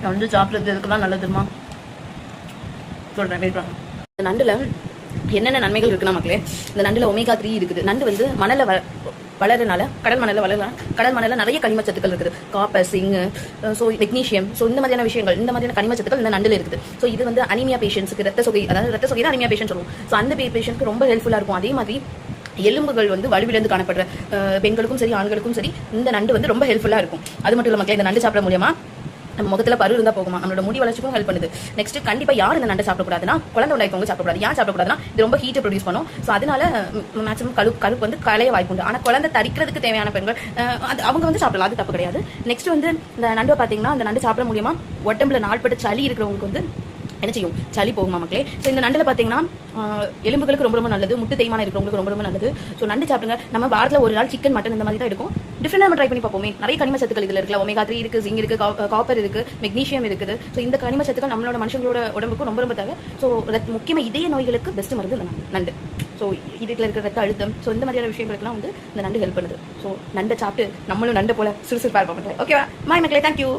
நண்டு சாப்பிட்றது இதுக்கெல்லாம் நல்லதுமா சொல்கிறேன். வெயிட் பண்ணுறேன். இந்த நண்டில் என்னென்ன நன்மைகள் இருக்குன்னா மக்களே, இந்த நண்டில் ஒமேகா 3 இருக்குது. நண்டு வந்து மணலில் வளரனால, கடல் மணலில் வளரலாம். கடல் மணலில் நிறைய கனிமச்சத்துக்கள் இருக்குது. காப்பர், சிங்கு, ஸோ மெக்னீஷியம், ஸோ இந்த மாதிரியான விஷயங்கள், இந்த மாதிரியான கனிமச்சத்துக்கள் இந்த நண்டில் இருக்குது. ஸோ இது வந்து அனிமியா பேஷண்ட்ஸுக்கு, ரத்த சொகை, அதாவது ரத்த சொகை தான் அனிமியா பேஷண்ட் சொல்லுவோம். ஸோ அந்த பேஷண்ட்க்கு ரொம்ப ஹெல்ப்ஃபுல்லாக இருக்கும். அதே மாதிரி எலும்புகள் வந்து வலுவிழந்து காணப்படுற பெண்களுக்கும் சரி ஆண்களுக்கும் சரி இந்த நண்டு வந்து ரொம்ப ஹெல்ப்ஃபுல்லாக இருக்கும். அது மட்டும் இல்லை மக்களே, இந்த நண்டு சாப்பிட மூலியமா நம்ம முகத்தில் பரு இருந்தால் போகுமா, நம்மளோட முடி வளர்ச்சிக்கும் ஹெல்ப் பண்ணுது. நெக்ஸ்ட் கண்டிப்பாக யார் இந்த நண்டை சாப்பிடக்கூடாதுன்னா, குழந்தை உண்டாயிருக்கவங்க சாப்பிடக்கூடாது. ஏன் சாப்பிடக்கூடாதுன்னா, இது ரொம்ப ஹீட்டை ப்ரொடியூஸ் பண்ணும். ஸோ அதனால மேக்ஸிமம் கருப்பு வந்து களைய வாய்ப்பு உண்டு. ஆனால் குழந்தை தரிக்கிறதுக்கு தேவையான பெண்கள் அது அவங்க வந்து சாப்பிடலாம், அது தப்பு கிடையாது. நெக்ஸ்ட் வந்து இந்த நண்டை பார்த்தீங்கன்னா, அந்த நண்டு சாப்பிட மூலியமா உடம்புல நாள்பட்ட சளி இருக்கிறவங்களுக்கு வந்து என்ன செய்யும், சளி போகுமா மக்களே. ஸோ இந்த நண்டில் பார்த்தீங்கன்னா எலும்புகளுக்கு ரொம்ப ரொம்ப நல்லது, முட்டு தேய்மானம் இருக்கிறவங்களுக்கு ரொம்ப ரொம்ப நல்லது. ஸோ நண்டு சாப்பிடுங்க. நம்ம வாரத்தில் ஒரு நாள் சிக்கன் மட்டன் இந்த மாதிரி தான் இருக்கும். டிஃப்ரெண்டாக நம்ம ட்ரை பண்ணி பார்ப்போமே. நிறைய கனிம சத்துக்கள் இதில் இருக்குல்ல, ஒமேகா 3 இருக்குது, ஜிங்க் இருக்குது, காப்பர் இருக்குது, மெக்னீஷியம் இருக்குது. ஸோ இந்த கனிம சத்துக்கள் நம்மளோட மனுஷங்களோட உடம்புக்கும் ரொம்ப ரொம்ப தேவை. ஸோ முக்கியமாக இதய நோய்களுக்கு பெஸ்ட் மருந்து நண்டு. ஸோ இதுல இருக்கிற ரத்த அழுத்தம், ஸோ இந்த மாதிரியான விஷயங்களுக்குலாம் வந்து இந்த நண்டு ஹெல்ப் பண்ணுது. ஸோ நண்டை சாப்பிட்டு நம்மளும் நண்டை போல சுறுசுறுப்பாக இருப்போம். ஓகேவா? பாய் மக்களே, தேங்க்யூ.